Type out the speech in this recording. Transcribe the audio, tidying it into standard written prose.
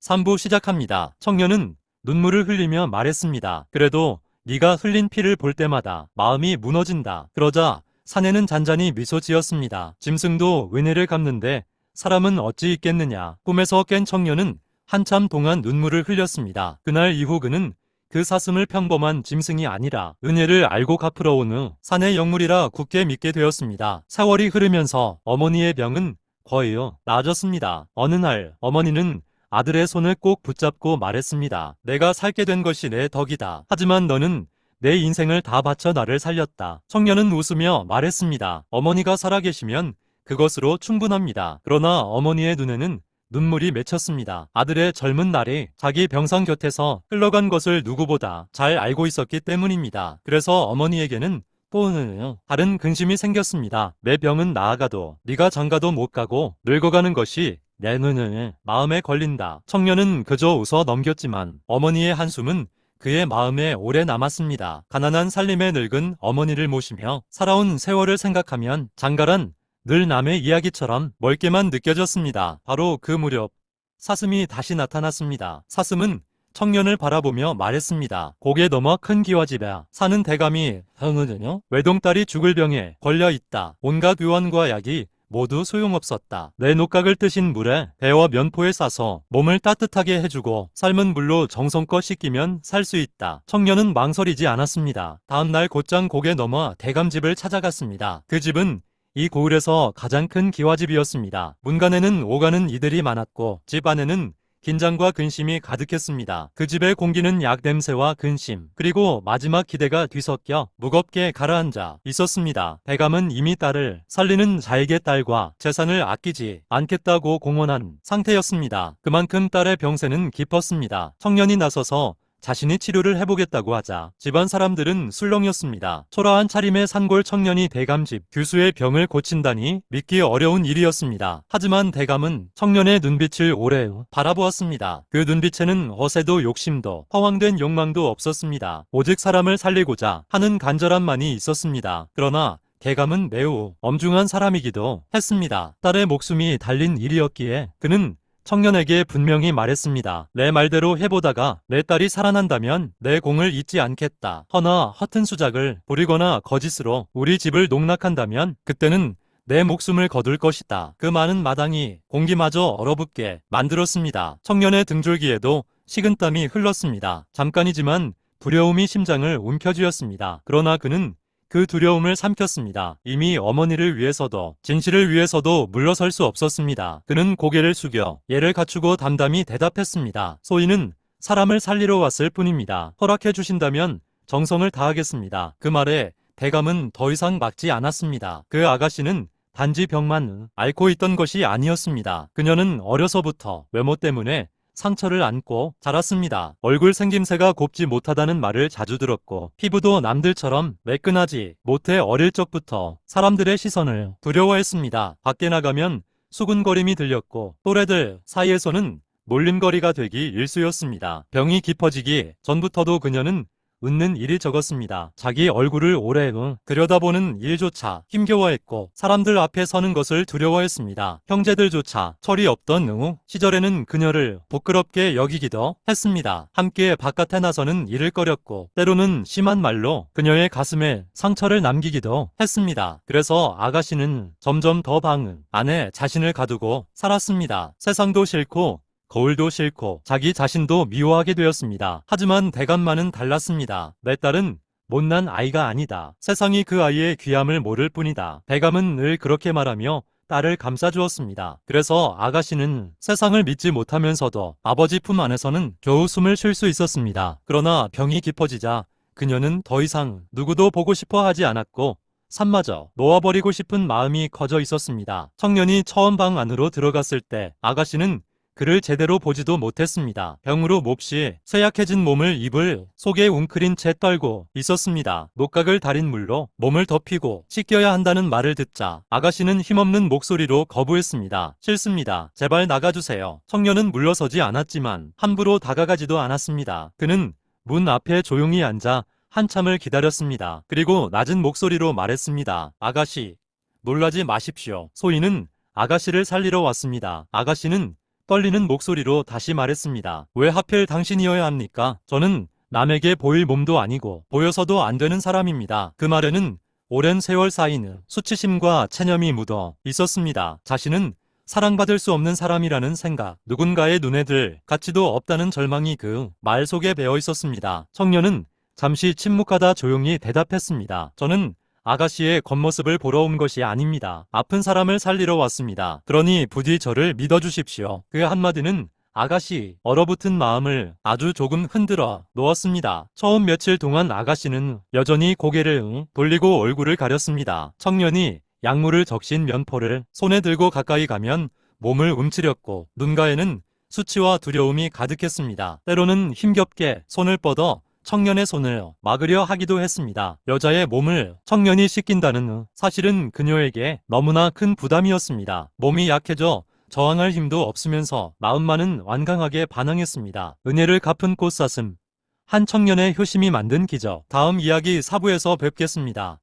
3부 시작합니다. 청년은 눈물을 흘리며 말했습니다. 그래도 네가 흘린 피를 볼 때마다 마음이 무너진다. 그러자 사내는 잔잔히 미소 지었습니다. 짐승도 은혜를 갚는데 사람은 어찌 있겠느냐. 꿈에서 깬 청년은 한참 동안 눈물을 흘렸습니다. 그날 이후 그는 그 사슴을 평범한 짐승이 아니라 은혜를 알고 갚으러 온 후 사내 영물이라 굳게 믿게 되었습니다. 세월이 흐르면서 어머니의 병은 거의 나아졌습니다. 어느 날 어머니는 아들의 손을 꼭 붙잡고 말했습니다. 내가 살게 된 것이 내 덕이다. 하지만 너는 내 인생을 다 바쳐 나를 살렸다. 청년은 웃으며 말했습니다. 어머니가 살아계시면 그것으로 충분합니다. 그러나 어머니의 눈에는 눈물이 맺혔습니다. 아들의 젊은 날이 자기 병상 곁에서 흘러간 것을 누구보다 잘 알고 있었기 때문입니다. 그래서 어머니에게는 또 다른 근심이 생겼습니다. 내 병은 나아가도 네가 장가도 못 가고 늙어가는 것이 내 눈을 마음에 걸린다. 청년은 그저 웃어 넘겼지만 어머니의 한숨은 그의 마음에 오래 남았습니다. 가난한 살림에 늙은 어머니를 모시며 살아온 세월을 생각하면 장가란 늘 남의 이야기처럼 멀게만 느껴졌습니다. 바로 그 무렵 사슴이 다시 나타났습니다. 사슴은 청년을 바라보며 말했습니다. 고개 넘어 큰 기와집에 사는 대감이 외동딸이 죽을 병에 걸려 있다. 온갖 의원과 약이 모두 소용없었다. 내 녹각을 뜨신 물에 배와 면포에 싸서 몸을 따뜻하게 해주고 삶은 물로 정성껏 씻기면 살 수 있다. 청년은 망설이지 않았습니다. 다음날 곧장 고개 넘어 대감집을 찾아갔습니다. 그 집은 이 고을에서 가장 큰 기와집이었습니다. 문간에는 오가는 이들이 많았고 집 안에는 긴장과 근심이 가득했습니다. 그 집의 공기는 약 냄새와 근심 그리고 마지막 기대가 뒤섞여 무겁게 가라앉아 있었습니다. 대감은 이미 딸을 살리는 자에게 딸과 재산을 아끼지 않겠다고 공언한 상태였습니다. 그만큼 딸의 병세는 깊었습니다. 청년이 나서서 자신이 치료를 해보겠다고 하자 집안 사람들은 술렁였습니다. 초라한 차림의 산골 청년이 대감집 교수의 병을 고친다니 믿기 어려운 일이었습니다. 하지만 대감은 청년의 눈빛을 오래 바라보았습니다. 그 눈빛에는 허세도 욕심도 허황된 욕망도 없었습니다. 오직 사람을 살리고자 하는 간절함만이 있었습니다. 그러나 대감은 매우 엄중한 사람이기도 했습니다. 딸의 목숨이 달린 일이었기에 그는 청년에게 분명히 말했습니다. 내 말대로 해보다가 내 딸이 살아난다면 내 공을 잊지 않겠다. 허나 허튼 수작을 부리거나 거짓으로 우리 집을 농락한다면 그때는 내 목숨을 거둘 것이다. 그 많은 마당이 공기마저 얼어붙게 만들었습니다. 청년의 등줄기에도 식은땀이 흘렀습니다. 잠깐이지만 두려움이 심장을 움켜쥐었습니다. 그러나 그는 그 두려움을 삼켰습니다. 이미 어머니를 위해서도 진실을 위해서도 물러설 수 없었습니다. 그는 고개를 숙여 예를 갖추고 담담히 대답했습니다. 소인은 사람을 살리러 왔을 뿐입니다. 허락해 주신다면 정성을 다하겠습니다. 그 말에 대감은 더 이상 막지 않았습니다. 그 아가씨는 단지 병만 앓고 있던 것이 아니었습니다. 그녀는 어려서부터 외모 때문에 상처를 안고 자랐습니다. 얼굴 생김새가 곱지 못하다는 말을 자주 들었고 피부도 남들처럼 매끈하지 못해 어릴 적부터 사람들의 시선을 두려워했습니다. 밖에 나가면 수군거림이 들렸고 또래들 사이에서는 놀림거리가 되기 일쑤였습니다. 병이 깊어지기 전부터도 그녀는 웃는 일이 적었습니다. 자기 얼굴을 오래 들여다보는 일조차 힘겨워했고 사람들 앞에 서는 것을 두려워했습니다. 형제들조차 철이 없던 시절에는 그녀를 부끄럽게 여기기도 했습니다. 함께 바깥에 나서는 일을 꺼렸고 때로는 심한 말로 그녀의 가슴에 상처를 남기기도 했습니다. 그래서 아가씨는 점점 더 방 안에 자신을 가두고 살았습니다. 세상도 싫고 거울도 싫고 자기 자신도 미워하게 되었습니다. 하지만 대감만은 달랐습니다. 내 딸은 못난 아이가 아니다. 세상이 그 아이의 귀함을 모를 뿐이다. 대감은 늘 그렇게 말하며 딸을 감싸주었습니다. 그래서 아가씨는 세상을 믿지 못하면서도 아버지 품 안에서는 겨우 숨을 쉴 수 있었습니다. 그러나 병이 깊어지자 그녀는 더 이상 누구도 보고 싶어 하지 않았고 산마저 놓아버리고 싶은 마음이 커져 있었습니다. 청년이 처음 방 안으로 들어갔을 때 아가씨는 그를 제대로 보지도 못했습니다. 병으로 몹시 쇠약해진 몸을 이불 속에 웅크린 채 떨고 있었습니다. 녹각을 달인 물로 몸을 덮이고 씻겨야 한다는 말을 듣자 아가씨는 힘없는 목소리로 거부했습니다. 싫습니다. 제발 나가주세요. 청년은 물러서지 않았지만 함부로 다가가지도 않았습니다. 그는 문 앞에 조용히 앉아 한참을 기다렸습니다. 그리고 낮은 목소리로 말했습니다. 아가씨, 놀라지 마십시오. 소인은 아가씨를 살리러 왔습니다. 아가씨는 떨리는 목소리로 다시 말했습니다. 왜 하필 당신이어야 합니까? 저는 남에게 보일 몸도 아니고 보여서도 안 되는 사람입니다. 그 말에는 오랜 세월 쌓인 수치심과 체념이 묻어 있었습니다. 자신은 사랑받을 수 없는 사람이라는 생각, 누군가의 눈에 들 가치도 없다는 절망이 그 말 속에 배어 있었습니다. 청년은 잠시 침묵하다 조용히 대답했습니다. 저는 아가씨의 겉모습을 보러 온 것이 아닙니다. 아픈 사람을 살리러 왔습니다. 그러니 부디 저를 믿어주십시오. 그 한마디는 아가씨 얼어붙은 마음을 아주 조금 흔들어 놓았습니다. 처음 며칠 동안 아가씨는 여전히 고개를 돌리고 얼굴을 가렸습니다. 청년이 약물을 적신 면포를 손에 들고 가까이 가면 몸을 움츠렸고 눈가에는 수치와 두려움이 가득했습니다. 때로는 힘겹게 손을 뻗어 청년의 손을 막으려 하기도 했습니다. 여자의 몸을 청년이 씻긴다는 사실은 그녀에게 너무나 큰 부담이었습니다. 몸이 약해져 저항할 힘도 없으면서 마음만은 완강하게 반항했습니다. 은혜를 갚은 꽃사슴, 한 청년의 효심이 만든 기적. 다음 이야기 4부에서 뵙겠습니다.